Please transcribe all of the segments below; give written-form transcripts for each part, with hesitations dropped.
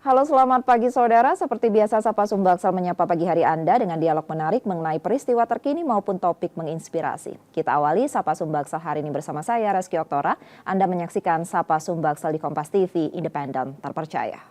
Halo, selamat pagi saudara. Seperti biasa, Sapa Sumbaksal menyapa pagi hari Anda dengan dialog menarik mengenai peristiwa terkini maupun topik menginspirasi. Kita awali Sapa Sumbaksal hari ini bersama saya, Reski Oktora. Anda menyaksikan Sapa Sumbaksal di Kompas TV, independen, terpercaya.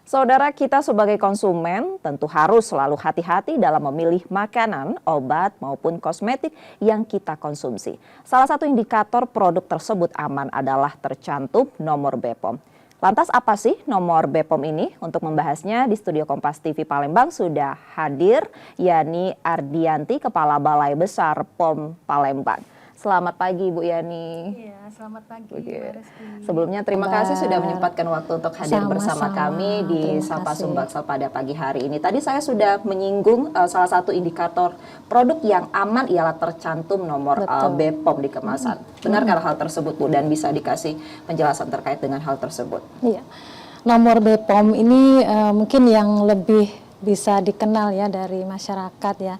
Saudara, kita sebagai konsumen tentu harus selalu hati-hati dalam memilih makanan, obat, maupun kosmetik yang kita konsumsi. Salah satu indikator produk tersebut aman adalah tercantum nomor BPOM. Lantas apa sih nomor BPOM ini? Untuk membahasnya di studio Kompas TV Palembang sudah hadir Yani Ardianti, Kepala Balai Besar POM Palembang. Selamat pagi Bu Yani. Iya, selamat pagi Mbak Reski. Sebelumnya terima kasih sudah menyempatkan waktu untuk hadir bersama kami di Sapa Sumbaksal pada pagi hari ini. Tadi saya sudah menyinggung salah satu indikator produk yang aman ialah tercantum nomor BPOM di kemasan. Benarkah hal tersebut Bu, dan bisa dikasih penjelasan terkait dengan hal tersebut? Iya, nomor BPOM ini mungkin yang lebih bisa dikenal ya dari masyarakat ya.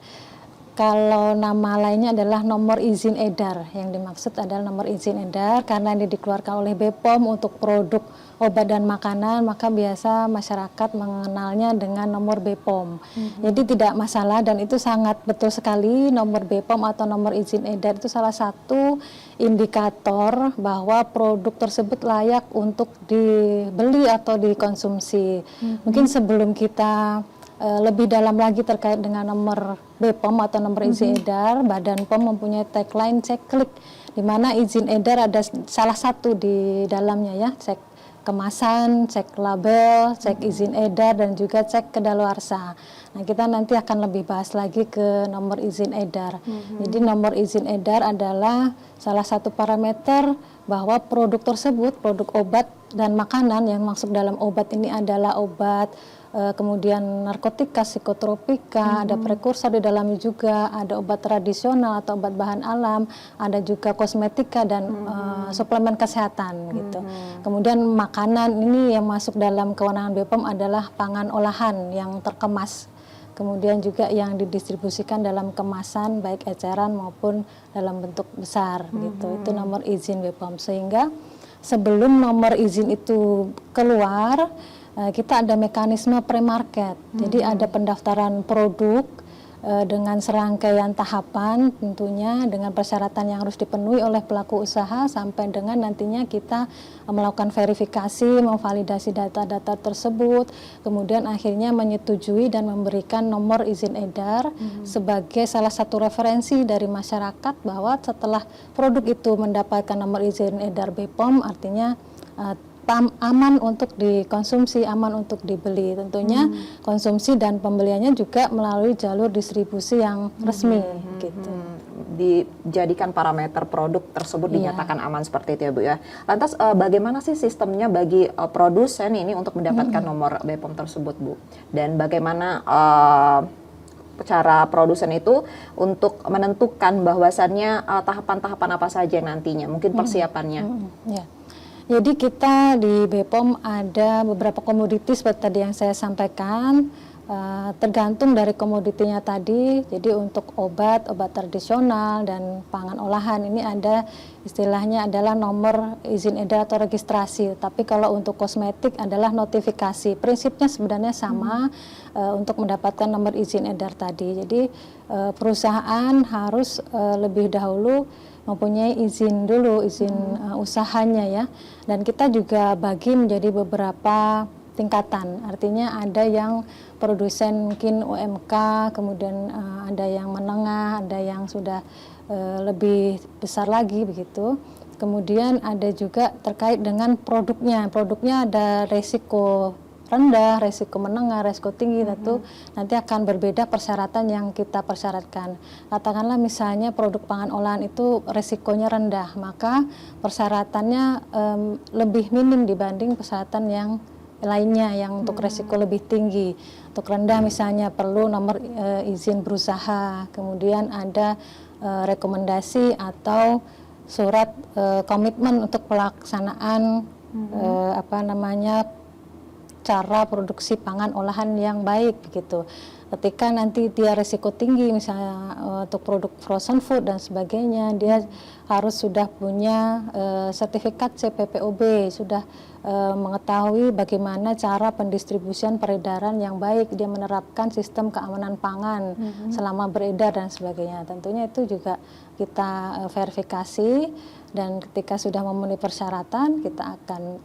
Kalau nama lainnya adalah nomor izin edar, yang dimaksud adalah nomor izin edar karena ini dikeluarkan oleh BPOM untuk produk obat dan makanan, maka biasa masyarakat mengenalnya dengan nomor BPOM. Jadi tidak masalah dan itu sangat betul sekali, nomor BPOM atau nomor izin edar itu salah satu indikator bahwa produk tersebut layak untuk dibeli atau dikonsumsi. Mungkin sebelum kita lebih dalam lagi terkait dengan nomor BPOM atau nomor izin edar, Badan POM mempunyai tagline cek klik, di mana izin edar ada salah satu di dalamnya ya, cek kemasan, cek label, cek izin edar, dan juga cek kedaluarsa. Nah, kita nanti akan lebih bahas lagi ke nomor izin edar. Jadi nomor izin edar adalah salah satu parameter bahwa produk tersebut, produk obat dan makanan, yang masuk dalam obat ini adalah obat, kemudian narkotika, psikotropika, ada prekursor di dalamnya juga, ada obat tradisional atau obat bahan alam, ada juga kosmetika dan suplemen kesehatan gitu. Kemudian makanan ini yang masuk dalam kewenangan BPOM adalah pangan olahan yang terkemas. Kemudian juga yang didistribusikan dalam kemasan baik eceran maupun dalam bentuk besar gitu. Itu nomor izin BPOM. Sehingga sebelum nomor izin itu keluar, kita ada mekanisme pre-market. Jadi ada pendaftaran produk dengan serangkaian tahapan tentunya dengan persyaratan yang harus dipenuhi oleh pelaku usaha sampai dengan nantinya kita melakukan verifikasi, memvalidasi data-data tersebut, kemudian akhirnya menyetujui dan memberikan nomor izin edar sebagai salah satu referensi dari masyarakat bahwa setelah produk itu mendapatkan nomor izin edar BPOM artinya aman untuk dikonsumsi, aman untuk dibeli. Tentunya konsumsi dan pembeliannya juga melalui jalur distribusi yang resmi gitu. Dijadikan parameter produk tersebut dinyatakan aman seperti itu ya Bu ya. Lantas bagaimana sih sistemnya bagi produsen ini untuk mendapatkan nomor BPOM tersebut Bu? Dan bagaimana cara produsen itu untuk menentukan bahwasannya tahapan-tahapan apa saja nantinya, mungkin persiapannya? Ya. Jadi kita di BPOM ada beberapa komoditi seperti tadi yang saya sampaikan, tergantung dari komoditinya tadi. Jadi untuk obat tradisional dan pangan olahan ini ada istilahnya adalah nomor izin edar atau registrasi. Tapi kalau untuk kosmetik adalah notifikasi. Prinsipnya sebenarnya sama untuk mendapatkan nomor izin edar tadi. Jadi perusahaan harus lebih dahulu mempunyai izin dulu, izin usahanya ya. Dan kita juga bagi menjadi beberapa tingkatan. Artinya ada yang produsen mungkin UMK, kemudian ada yang menengah, ada yang sudah lebih besar lagi begitu. Kemudian ada juga terkait dengan produknya. Produknya ada resiko rendah, resiko menengah, resiko tinggi, tentu nanti akan berbeda persyaratan yang kita persyaratkan. Katakanlah misalnya produk pangan olahan itu resikonya rendah, maka persyaratannya lebih minim dibanding persyaratan yang lainnya yang untuk resiko lebih tinggi. Untuk rendah misalnya perlu nomor izin berusaha, kemudian ada rekomendasi atau surat komitmen untuk pelaksanaan cara produksi pangan olahan yang baik begitu. Ketika nanti dia risiko tinggi misalnya untuk produk frozen food dan sebagainya, dia harus sudah punya sertifikat CPPOB, sudah mengetahui bagaimana cara pendistribusian peredaran yang baik, dia menerapkan sistem keamanan pangan selama beredar dan sebagainya. Tentunya itu juga kita verifikasi, dan ketika sudah memenuhi persyaratan kita akan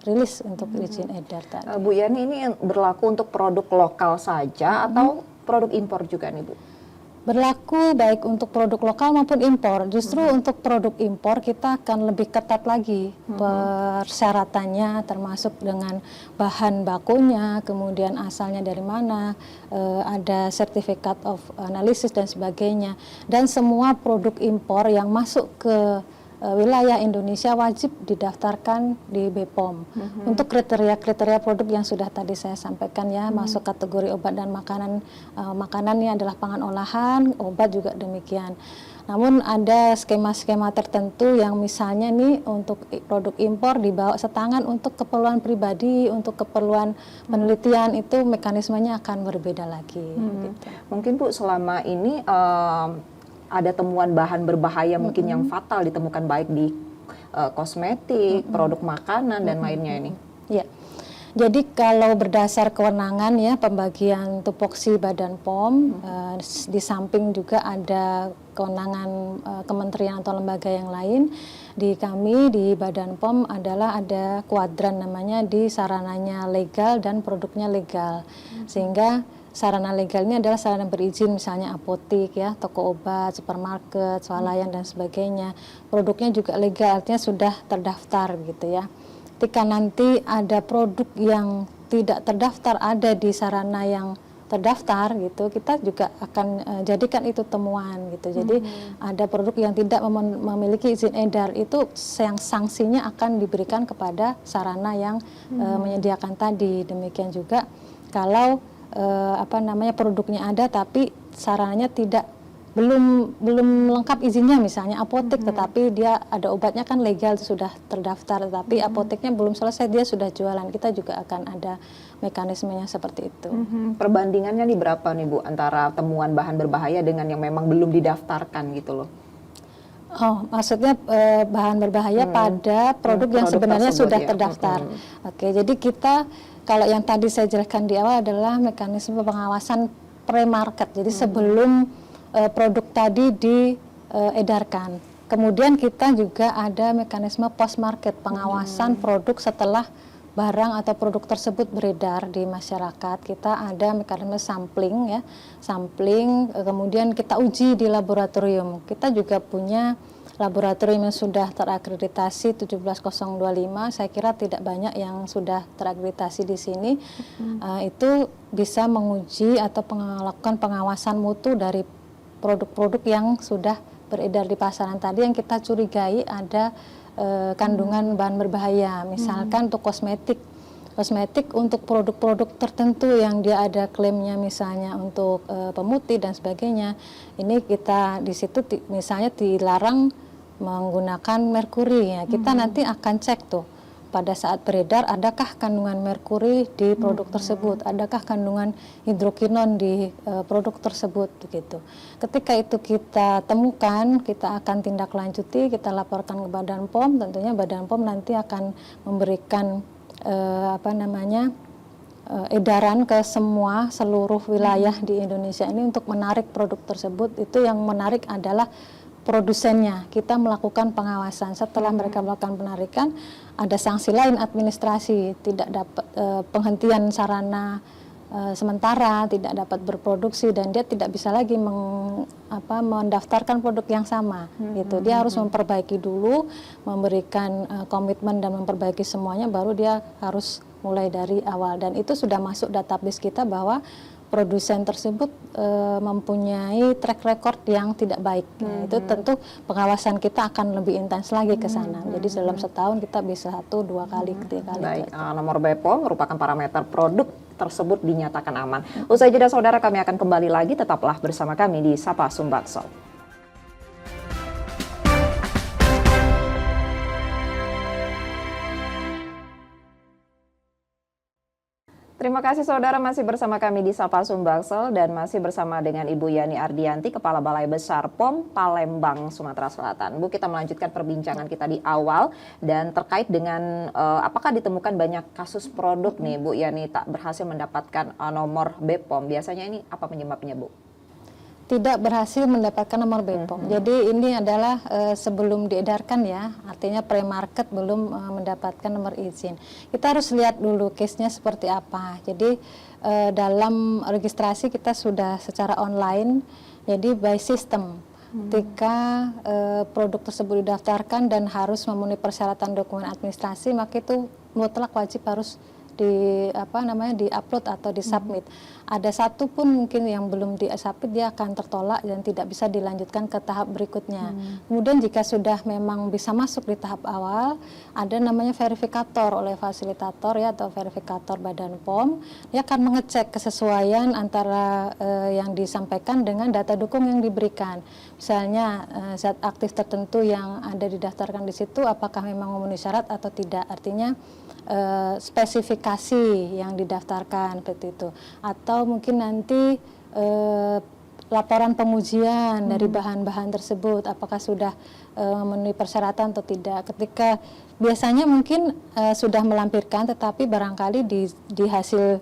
rilis untuk izin edar tadi. Bu Yani, ini yang berlaku untuk produk lokal saja atau produk impor juga nih Bu? Berlaku baik untuk produk lokal maupun impor. Justru untuk produk impor kita akan lebih ketat lagi persyaratannya, termasuk dengan bahan bakunya, kemudian asalnya dari mana, ada sertifikat of analysis dan sebagainya. Dan semua produk impor yang masuk ke wilayah Indonesia wajib didaftarkan di BPOM. Untuk kriteria-kriteria produk yang sudah tadi saya sampaikan ya, masuk kategori obat dan makanan. Makanannya adalah pangan olahan, obat juga demikian. Namun ada skema-skema tertentu yang misalnya nih untuk produk impor dibawa setangan untuk keperluan pribadi, untuk keperluan penelitian, itu mekanismenya akan berbeda lagi. Gitu. Mungkin Bu, selama ini ada temuan bahan berbahaya mungkin yang fatal ditemukan baik di kosmetik, produk makanan dan lainnya ini. Ya. Jadi kalau berdasar kewenangan ya pembagian tupoksi Badan POM, di samping juga ada kewenangan kementerian atau lembaga yang lain, di kami di Badan POM adalah ada kuadran namanya di sarananya legal dan produknya legal. Sehingga sarana legal ini adalah sarana berizin, misalnya apotik ya, toko obat, supermarket, swalayan dan sebagainya. Produknya juga legal, artinya sudah terdaftar gitu ya. Ketika nanti ada produk yang tidak terdaftar ada di sarana yang terdaftar gitu, kita juga akan jadikan itu temuan gitu. Jadi ada produk yang tidak memiliki izin edar, itu yang sanksinya akan diberikan kepada sarana yang menyediakan tadi. Demikian juga kalau produknya ada tapi sarananya belum lengkap izinnya, misalnya apotek tetapi dia ada obatnya kan legal sudah terdaftar, tetapi apoteknya belum selesai dia sudah jualan, kita juga akan ada mekanismenya seperti itu. Perbandingannya nih berapa nih Bu antara temuan bahan berbahaya dengan yang memang belum didaftarkan gitu loh? Oh, maksudnya bahan berbahaya pada produk yang sebenarnya tersebut, sudah terdaftar. Oke, jadi kita kalau yang tadi saya jelaskan di awal adalah mekanisme pengawasan pre-market. Jadi sebelum produk tadi diedarkan. Kemudian kita juga ada mekanisme post-market, pengawasan produk setelah barang atau produk tersebut beredar di masyarakat. Kita ada mekanisme sampling ya, kemudian kita uji di laboratorium. Kita juga punya laboratorium yang sudah terakreditasi 17025, saya kira tidak banyak yang sudah terakreditasi di sini. Itu bisa menguji atau melakukan pengawasan mutu dari produk-produk yang sudah beredar di pasaran tadi yang kita curigai ada kandungan bahan berbahaya. Misalkan untuk kosmetik untuk produk-produk tertentu yang dia ada klaimnya misalnya untuk pemutih dan sebagainya, ini kita di situ misalnya dilarang menggunakan merkuri ya, kita nanti akan cek tuh pada saat beredar adakah kandungan merkuri di produk tersebut, adakah kandungan hidrokinon di produk tersebut begitu. Ketika itu kita temukan, kita akan tindak lanjuti, kita laporkan ke Badan POM, tentunya Badan POM nanti akan memberikan edaran ke seluruh wilayah di Indonesia ini untuk menarik produk tersebut. Itu yang menarik adalah produsennya. Kita melakukan pengawasan. Setelah mereka melakukan penarikan, ada sanksi lain administrasi, tidak dapat penghentian sarana sementara, tidak dapat berproduksi dan dia tidak bisa lagi mendaftarkan produk yang sama. Gitu. Dia harus memperbaiki dulu, memberikan komitmen dan memperbaiki semuanya, baru dia harus mulai dari awal. Dan itu sudah masuk database kita bahwa produsen tersebut mempunyai track record yang tidak baik. Itu tentu pengawasan kita akan lebih intens lagi ke sana. Jadi dalam setahun kita bisa 1-2 kali, 3 kali. Baik, nomor BPOM merupakan parameter produk tersebut dinyatakan aman. Usai jeda saudara, kami akan kembali lagi, tetaplah bersama kami di Sapa Sumbaksol. Terima kasih saudara, masih bersama kami di Sapa Sumbaksel dan masih bersama dengan Ibu Yani Ardianti, Kepala Balai Besar POM Palembang, Sumatera Selatan. Bu, kita melanjutkan perbincangan kita di awal dan terkait dengan apakah ditemukan banyak kasus produk nih Bu Yani tak berhasil mendapatkan nomor BPOM. Biasanya ini apa penyebabnya Bu? Tidak berhasil mendapatkan nomor BPOM. Jadi ini adalah sebelum diedarkan ya, artinya pre-market belum mendapatkan nomor izin. Kita harus lihat dulu case-nya seperti apa. Jadi dalam registrasi kita sudah secara online, jadi by system. Ketika produk tersebut didaftarkan dan harus memenuhi persyaratan dokumen administrasi, maka itu mutlak wajib harus di-upload atau di-submit. Ada satu pun mungkin yang belum di-submit, dia akan tertolak dan tidak bisa dilanjutkan ke tahap berikutnya. Kemudian jika sudah memang bisa masuk di tahap awal, ada namanya verifikator oleh fasilitator ya, atau verifikator Badan POM. Dia akan mengecek kesesuaian antara yang disampaikan dengan data dukung yang diberikan. Misalnya zat aktif tertentu yang ada didaftarkan di situ apakah memang memenuhi syarat atau tidak. Artinya spesifikasi yang didaftarkan seperti itu, atau mungkin nanti laporan pengujian dari bahan-bahan tersebut apakah sudah memenuhi persyaratan atau tidak. Ketika biasanya mungkin sudah melampirkan, tetapi barangkali di hasil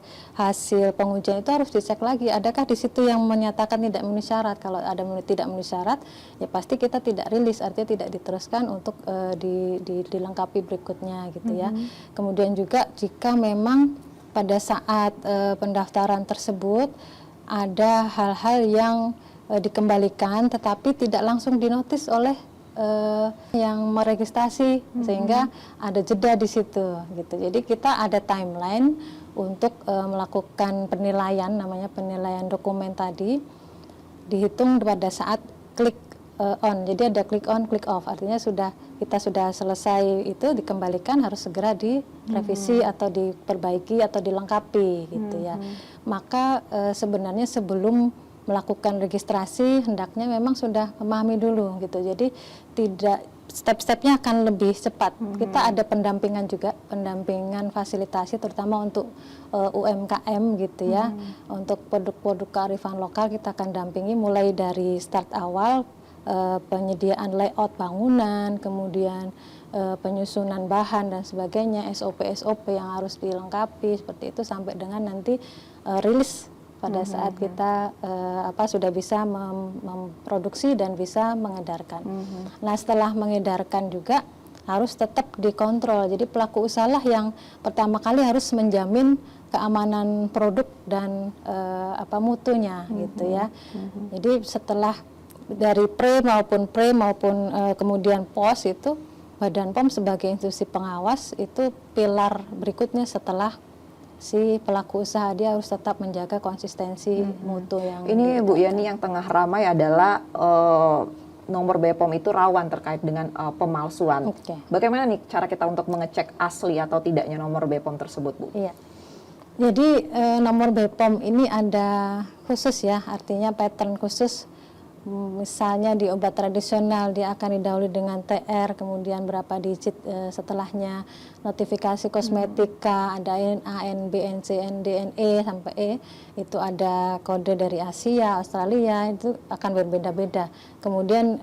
pengujian itu harus dicek lagi, adakah di situ yang menyatakan tidak memenuhi syarat. Kalau ada tidak memenuhi syarat, ya pasti kita tidak rilis, artinya tidak diteruskan untuk dilengkapi berikutnya gitu ya. Kemudian juga jika memang pada saat pendaftaran tersebut ada hal-hal yang dikembalikan tetapi tidak langsung dinotis oleh yang meregistrasi, sehingga ada jeda di situ gitu. Jadi kita ada timeline untuk melakukan penilaian, namanya penilaian dokumen tadi, dihitung pada saat klik on. Jadi ada klik on, klik off, artinya kita sudah selesai itu dikembalikan, harus segera direvisi atau diperbaiki atau dilengkapi gitu ya. Maka sebenarnya sebelum melakukan registrasi hendaknya memang sudah memahami dulu gitu. Jadi tidak, step-stepnya akan lebih cepat. Kita ada pendampingan juga, pendampingan fasilitasi terutama untuk UMKM gitu ya. Untuk produk-produk kearifan lokal kita akan dampingi mulai dari start awal, penyediaan layout bangunan, kemudian penyusunan bahan dan sebagainya, SOP-SOP yang harus dilengkapi seperti itu, sampai dengan nanti rilis pada saat kita sudah bisa memproduksi dan bisa mengedarkan. Nah, setelah mengedarkan juga harus tetap dikontrol. Jadi pelaku usaha lah yang pertama kali harus menjamin keamanan produk dan mutunya gitu ya. Jadi setelah dari pre maupun kemudian post itu, Badan POM sebagai institusi pengawas itu pilar berikutnya setelah si pelaku usaha, dia harus tetap menjaga konsistensi mutu yang ini Bu Yani, yang tengah ramai adalah nomor BPOM itu rawan terkait dengan pemalsuan. Bagaimana nih cara kita untuk mengecek asli atau tidaknya nomor BPOM tersebut Bu? Iya. Jadi nomor BPOM ini ada khusus ya, artinya pattern khusus. Misalnya di obat tradisional dia akan didahului dengan TR, kemudian berapa digit setelahnya. Notifikasi kosmetika ada A, N, B, N, C, N, D, N, E sampai E, itu ada kode dari Asia, Australia, itu akan berbeda-beda. Kemudian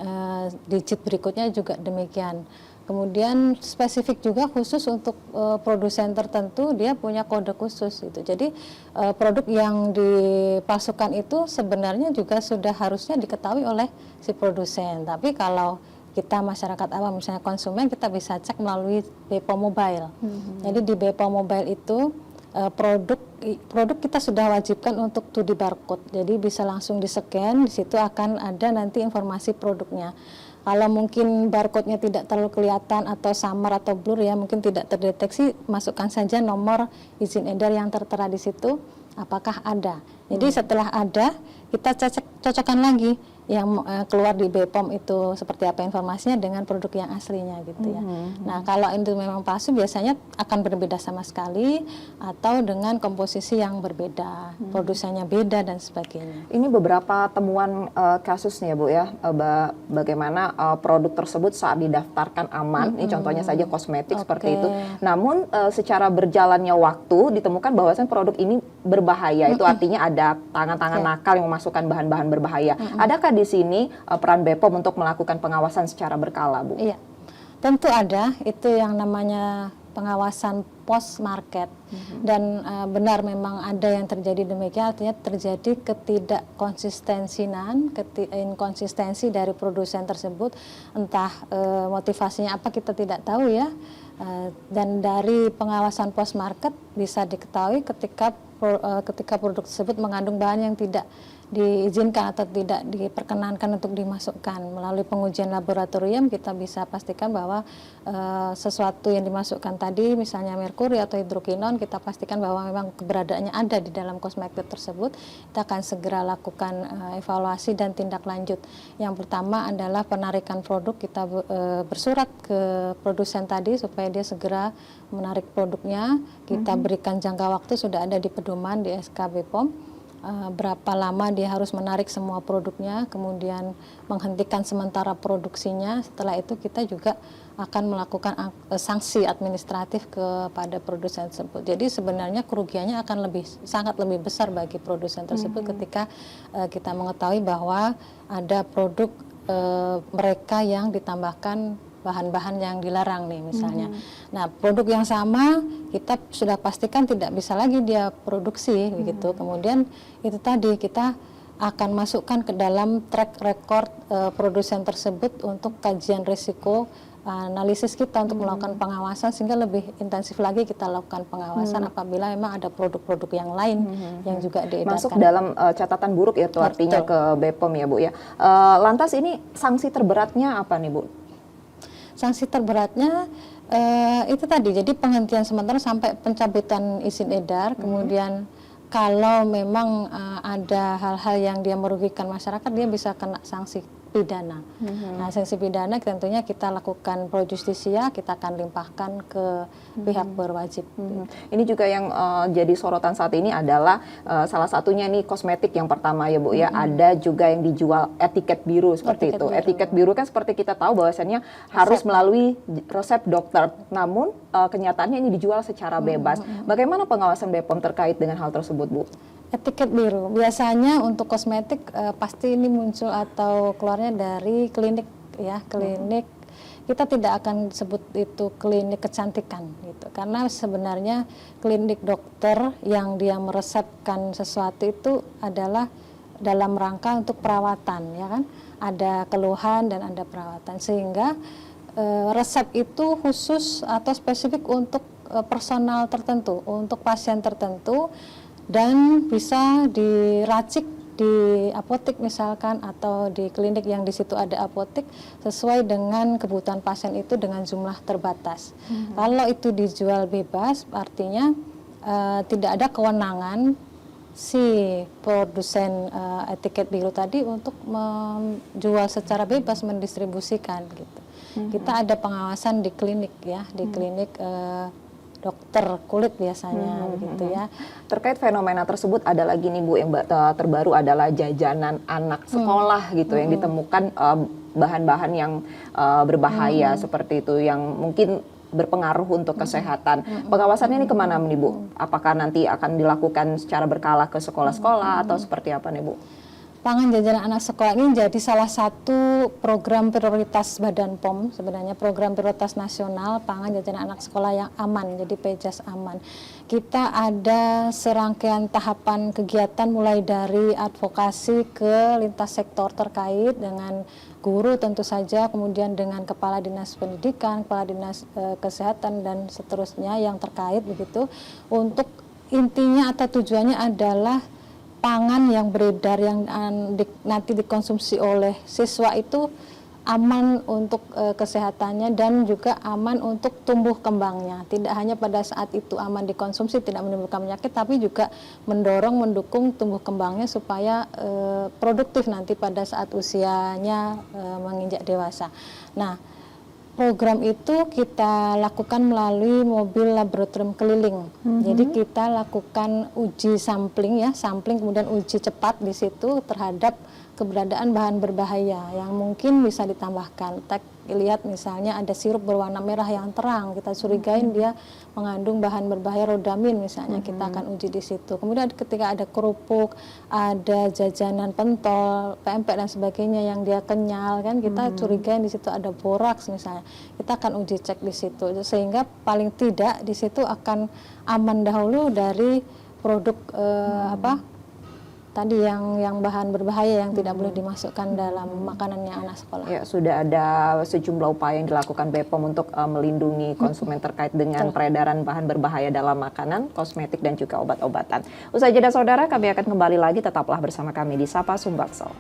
digit berikutnya juga demikian. Kemudian spesifik juga khusus untuk produsen tertentu, dia punya kode khusus gitu. Jadi produk yang dipalsukan itu sebenarnya juga sudah harusnya diketahui oleh si produsen. Tapi kalau kita masyarakat awam, misalnya konsumen, kita bisa cek melalui BPOM Mobile. Jadi di BPOM Mobile itu produk kita sudah wajibkan untuk 2D barcode. Jadi bisa langsung di-scan, di situ akan ada nanti informasi produknya. Kalau mungkin barcode-nya tidak terlalu kelihatan atau samar atau blur ya, mungkin tidak terdeteksi, masukkan saja nomor izin edar yang tertera di situ, apakah ada. Jadi setelah ada, kita cocokkan lagi yang keluar di BPOM itu seperti apa informasinya dengan produk yang aslinya gitu ya. Nah, kalau itu memang palsu biasanya akan berbeda sama sekali atau dengan komposisi yang berbeda, produsennya beda dan sebagainya. Ini beberapa temuan kasus nih ya Bu ya, bagaimana produk tersebut saat didaftarkan aman, ini contohnya saja kosmetik seperti itu. Namun secara berjalannya waktu ditemukan bahwasan produk ini berbahaya, itu artinya ada tangan-tangan nakal yang memasukkan bahan-bahan berbahaya. Adakah di sini peran BPOM untuk melakukan pengawasan secara berkala, Bu? Iya, tentu ada. Itu yang namanya pengawasan post market. Dan benar memang ada yang terjadi demikian, artinya terjadi ketidakkonsistensian, inkonsistensi dari produsen tersebut, entah motivasinya apa kita tidak tahu ya. Dan dari pengawasan post market bisa diketahui ketika produk tersebut mengandung bahan yang tidak diizinkan atau tidak diperkenankan untuk dimasukkan. Melalui pengujian laboratorium kita bisa pastikan bahwa sesuatu yang dimasukkan tadi, misalnya merkuri atau hidrokinon, kita pastikan bahwa memang keberadaannya ada di dalam kosmetik tersebut. Kita akan segera lakukan evaluasi dan tindak lanjut. Yang pertama adalah penarikan produk, kita bersurat ke produsen tadi supaya dia segera menarik produknya. Kita berikan jangka waktu, sudah ada di pedoman di SK BPOM. Berapa lama dia harus menarik semua produknya, kemudian menghentikan sementara produksinya. Setelah itu kita juga akan melakukan sanksi administratif kepada produsen tersebut. Jadi sebenarnya kerugiannya akan sangat lebih besar bagi produsen tersebut ketika kita mengetahui bahwa ada produk mereka yang ditambahkan bahan-bahan yang dilarang nih misalnya. Nah, produk yang sama kita sudah pastikan tidak bisa lagi dia produksi begitu. Kemudian itu tadi kita akan masukkan ke dalam track record produsen tersebut untuk kajian risiko, analisis kita untuk melakukan pengawasan, sehingga lebih intensif lagi kita lakukan pengawasan apabila memang ada produk-produk yang lain yang juga diedarkan. Masuk dalam catatan buruk itu artinya ke BPOM ya Bu ya. Lantas ini sanksi terberatnya apa nih Bu? Sanksi terberatnya itu tadi, jadi penghentian sementara sampai pencabutan izin edar, kemudian kalau memang ada hal-hal yang dia merugikan masyarakat, dia bisa kena sanksi pidana. Nah, sanksi pidana tentunya kita lakukan pro justisia, kita akan limpahkan ke pihak berwajib. Ini juga yang jadi sorotan saat ini adalah salah satunya nih kosmetik yang pertama ya Bu ya, ada juga yang dijual etiket biru seperti itu. Etiket biru kan seperti kita tahu bahwasannya harus melalui resep dokter, namun kenyataannya ini dijual secara bebas. Bagaimana pengawasan BPOM terkait dengan hal tersebut Bu? Etiket biru biasanya untuk kosmetik pasti ini muncul atau keluarnya dari klinik ya, klinik. Kita tidak akan sebut itu klinik kecantikan gitu, karena sebenarnya klinik dokter yang dia meresepkan sesuatu itu adalah dalam rangka untuk perawatan ya kan, ada keluhan dan ada perawatan, sehingga resep itu khusus atau spesifik untuk personal tertentu, untuk pasien tertentu, dan bisa diracik di apotek misalkan atau di klinik yang di situ ada apotek sesuai dengan kebutuhan pasien itu dengan jumlah terbatas. Kalau itu dijual bebas artinya tidak ada kewenangan si produsen etiket biru tadi untuk menjual secara bebas, mendistribusikan gitu. Kita ada pengawasan di klinik ya, di klinik dokter kulit biasanya begitu ya. Terkait fenomena tersebut ada lagi nih Bu yang terbaru adalah jajanan anak sekolah gitu yang ditemukan bahan-bahan yang berbahaya seperti itu yang mungkin berpengaruh untuk kesehatan. Pengawasannya ini kemana nih Bu? Apakah nanti akan dilakukan secara berkala ke sekolah-sekolah atau seperti apa nih Bu? Pangan jajanan anak sekolah ini jadi salah satu program prioritas Badan POM, sebenarnya program prioritas nasional pangan jajanan anak sekolah yang aman, jadi PJAS aman. Kita ada serangkaian tahapan kegiatan mulai dari advokasi ke lintas sektor terkait dengan guru tentu saja, kemudian dengan kepala dinas pendidikan, kepala dinas kesehatan dan seterusnya yang terkait begitu. Untuk intinya atau tujuannya adalah pangan yang beredar yang nanti dikonsumsi oleh siswa itu aman untuk kesehatannya dan juga aman untuk tumbuh kembangnya. Tidak hanya pada saat itu aman dikonsumsi, tidak menimbulkan penyakit, tapi juga mendukung tumbuh kembangnya supaya produktif nanti pada saat usianya menginjak dewasa. Nah, program itu kita lakukan melalui mobil laboratorium keliling. Jadi kita lakukan uji sampling ya, sampling kemudian uji cepat di situ terhadap keberadaan bahan berbahaya yang mungkin bisa ditambahkan. Lihat misalnya ada sirup berwarna merah yang terang, kita curigain dia mengandung bahan berbahaya rodamin misalnya, kita akan uji di situ. Kemudian ketika ada kerupuk, ada jajanan pentol, pempek dan sebagainya yang dia kenyal kan, kita curigain di situ ada boraks misalnya, kita akan uji cek di situ sehingga paling tidak di situ akan aman dahulu dari produk tadi yang bahan berbahaya yang tidak boleh dimasukkan dalam makanannya anak sekolah. Ya, sudah ada sejumlah upaya yang dilakukan BPOM untuk melindungi konsumen terkait dengan peredaran bahan berbahaya dalam makanan, kosmetik, dan juga obat-obatan. Usai jeda saudara, kami akan kembali lagi, tetaplah bersama kami di Sapa Sumbaksel.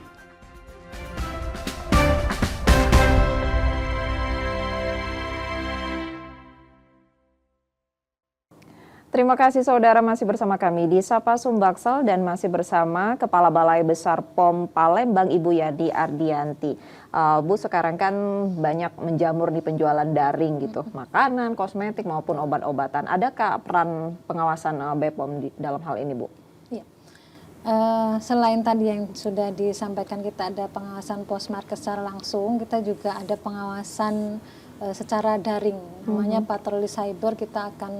Terima kasih saudara masih bersama kami di Sapa Sumbaksel dan masih bersama Kepala Balai Besar POM Palembang Ibu Yadi Ardianti. Bu, sekarang kan banyak menjamur di penjualan daring gitu, makanan, kosmetik maupun obat-obatan. Adakah peran pengawasan BPOM dalam hal ini, Bu? Ya. Selain tadi yang sudah disampaikan, kita ada pengawasan post-market secara langsung, kita juga ada pengawasan secara daring, namanya patroli cyber. Kita akan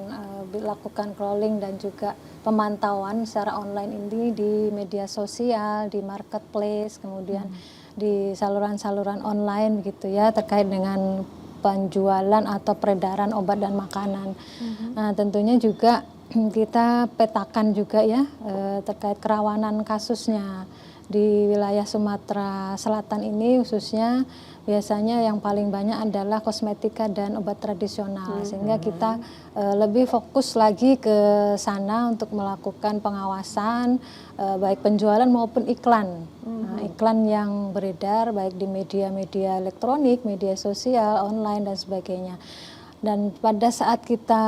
lakukan crawling dan juga pemantauan secara online ini di media sosial, di marketplace, kemudian di saluran-saluran online begitu ya, terkait dengan penjualan atau peredaran obat dan makanan. Nah, tentunya juga kita petakan juga ya terkait kerawanan kasusnya di wilayah Sumatera Selatan ini, khususnya biasanya yang paling banyak adalah kosmetika dan obat tradisional, sehingga kita lebih fokus lagi ke sana untuk melakukan pengawasan baik penjualan maupun iklan. Nah, iklan yang beredar baik di media-media elektronik, media sosial, online dan sebagainya. Dan pada saat kita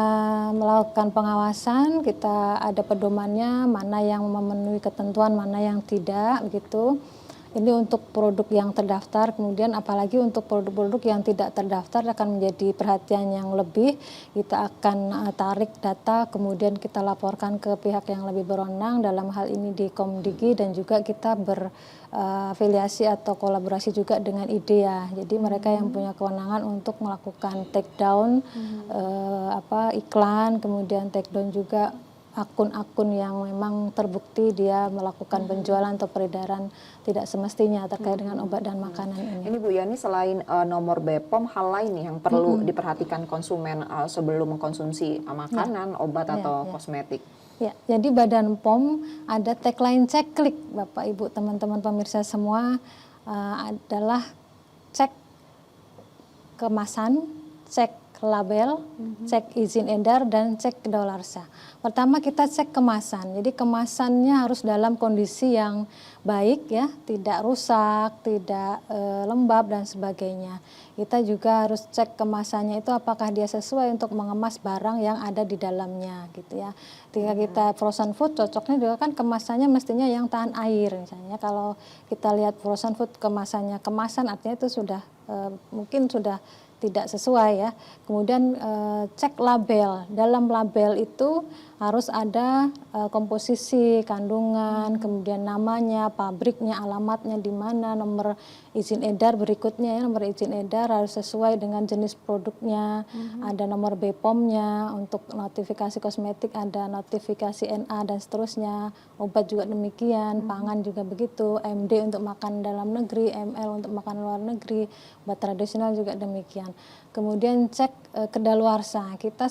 melakukan pengawasan, kita ada pedomannya, mana yang memenuhi ketentuan, mana yang tidak begitu. Ini untuk produk yang terdaftar, kemudian apalagi untuk produk-produk yang tidak terdaftar akan menjadi perhatian yang lebih. Kita akan tarik data, kemudian kita laporkan ke pihak yang lebih berwenang, dalam hal ini di Komdigi, dan juga kita berafiliasi atau kolaborasi juga dengan IDEA. Jadi mereka yang punya kewenangan untuk melakukan take down iklan, kemudian take down juga akun-akun yang memang terbukti dia melakukan penjualan atau peredaran tidak semestinya terkait dengan obat dan makanan ini. Ini Bu Yani, selain nomor BPOM, hal lain nih yang perlu diperhatikan konsumen sebelum mengkonsumsi makanan, obat atau kosmetik? Ya, jadi Badan POM ada tagline cek klik, Bapak Ibu teman-teman pemirsa semua, adalah cek kemasan, cek label, cek izin edar, dan cek kedaluarsa. Pertama kita cek kemasan, jadi kemasannya harus dalam kondisi yang baik ya, tidak rusak, tidak lembab dan sebagainya. Kita juga harus cek kemasannya itu apakah dia sesuai untuk mengemas barang yang ada di dalamnya gitu ya. Ketika kita frozen food, cocoknya juga kan kemasannya mestinya yang tahan air misalnya. Kalau kita lihat frozen food kemasannya kemasan, artinya itu sudah mungkin sudah tidak sesuai ya. Kemudian cek label. Dalam label itu harus ada komposisi, kandungan, kemudian namanya, pabriknya, alamatnya di mana, nomor izin edar berikutnya ya, nomor izin edar harus sesuai dengan jenis produknya, ada nomor BPOM-nya, untuk notifikasi kosmetik ada notifikasi NA dan seterusnya, obat juga demikian, pangan juga begitu, MD untuk makan dalam negeri, ML untuk makan luar negeri, obat tradisional juga demikian. Kemudian cek kedaluarsa. Kita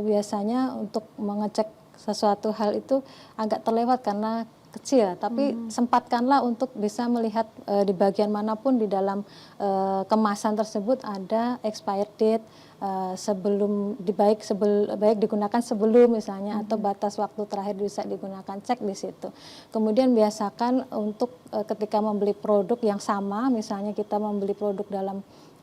biasanya untuk mengecek sesuatu hal itu agak terlewat karena kecil, tapi sempatkanlah untuk bisa melihat di bagian manapun di dalam kemasan tersebut ada expired date, baik digunakan sebelum misalnya atau batas waktu terakhir bisa digunakan, cek di situ. Kemudian biasakan untuk ketika membeli produk yang sama, misalnya kita membeli produk dalam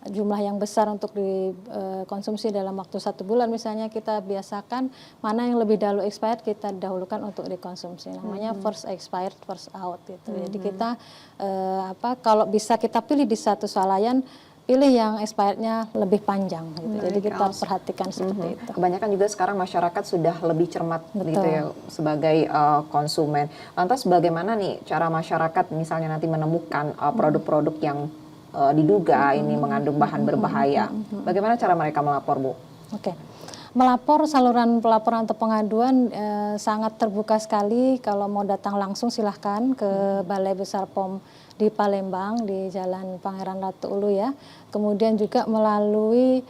jumlah yang besar untuk dikonsumsi dalam waktu 1 bulan, misalnya kita biasakan mana yang lebih dahulu expired kita dahulukan untuk dikonsumsi, namanya first expired first out gitu. Jadi kita kalau bisa kita pilih di satu swalayan, pilih yang expirednya lebih panjang gitu. Jadi kita perhatikan seperti itu. Kebanyakan juga sekarang masyarakat sudah lebih cermat gitu ya sebagai konsumen. Lantas bagaimana nih cara masyarakat misalnya nanti menemukan produk-produk yang diduga ini mengandung bahan berbahaya? Bagaimana cara mereka melapor, Bu? Oke. Melapor, saluran pelaporan atau pengaduan sangat terbuka sekali. Kalau mau datang langsung silahkan ke Balai Besar POM di Palembang di Jalan Pangeran Ratu Ulu ya. Kemudian juga melalui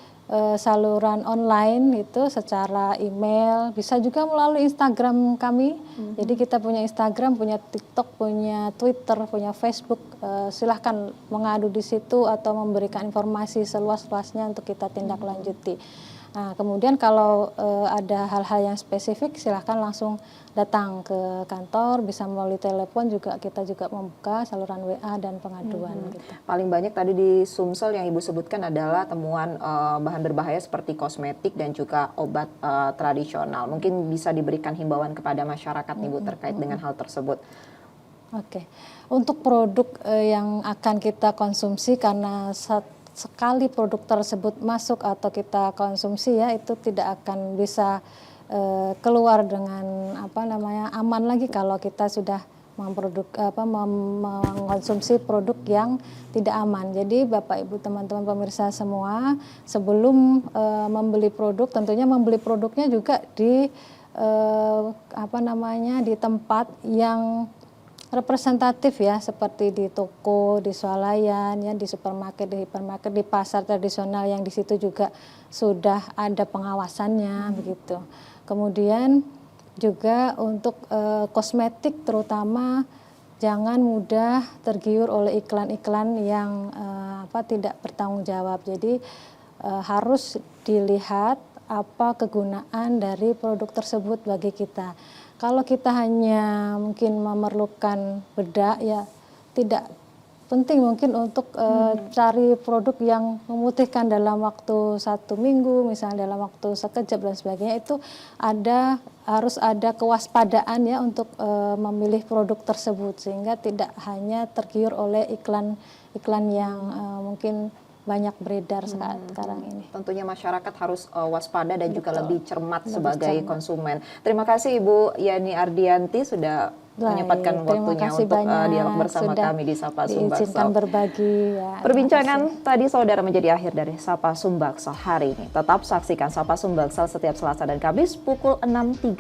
saluran online itu secara email, bisa juga melalui Instagram kami. Jadi kita punya Instagram, punya TikTok, punya Twitter, punya Facebook. Silahkan mengadu di situ atau memberikan informasi seluas-luasnya untuk kita tindak lanjuti. Nah, kemudian kalau ada hal-hal yang spesifik, silahkan langsung datang ke kantor, bisa melalui telepon juga, kita juga membuka saluran WA dan pengaduan. Gitu. Paling banyak tadi di Sumsel yang Ibu sebutkan adalah temuan bahan berbahaya seperti kosmetik dan juga obat tradisional. Mungkin bisa diberikan himbauan kepada masyarakat nih Bu terkait dengan hal tersebut. Oke, untuk produk yang akan kita konsumsi, karena sekali produk tersebut masuk atau kita konsumsi ya, itu tidak akan bisa keluar dengan aman lagi kalau kita sudah mengkonsumsi produk yang tidak aman. Jadi Bapak Ibu teman-teman pemirsa semua, sebelum membeli produk, tentunya membeli produknya juga di di tempat yang representatif ya, seperti di toko, di swalayan, ya, di supermarket, di hipermarket, di pasar tradisional yang di situ juga sudah ada pengawasannya begitu. Kemudian juga untuk kosmetik terutama jangan mudah tergiur oleh iklan-iklan yang tidak bertanggung jawab. Jadi harus dilihat apa kegunaan dari produk tersebut bagi kita. Kalau kita hanya mungkin memerlukan bedak, ya tidak penting mungkin untuk cari produk yang memutihkan dalam waktu 1 minggu, misalnya dalam waktu sekejap dan sebagainya. Itu harus ada kewaspadaan ya untuk memilih produk tersebut, sehingga tidak hanya tergiur oleh iklan yang mungkin banyak beredar sekarang ini. Tentunya masyarakat harus waspada dan juga lebih cermat sebagai konsumen. Terima kasih Ibu Yani Ardianti sudah menyempatkan waktunya untuk dialog bersama kami di Sapa Sumbaksel. Diizinkan berbagi. Ya, perbincangan tadi saudara menjadi akhir dari Sapa Sumbaksel hari ini. Tetap saksikan Sapa Sumbaksel setiap Selasa dan Kamis pukul 6.30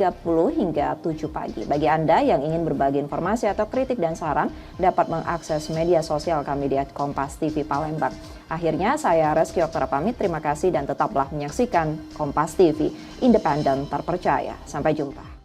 hingga 7 pagi. Bagi Anda yang ingin berbagi informasi atau kritik dan saran, dapat mengakses media sosial kami di Kompas TV Palembang. Akhirnya saya Reski Oktara pamit, terima kasih dan tetaplah menyaksikan Kompas TV, independen terpercaya. Sampai jumpa.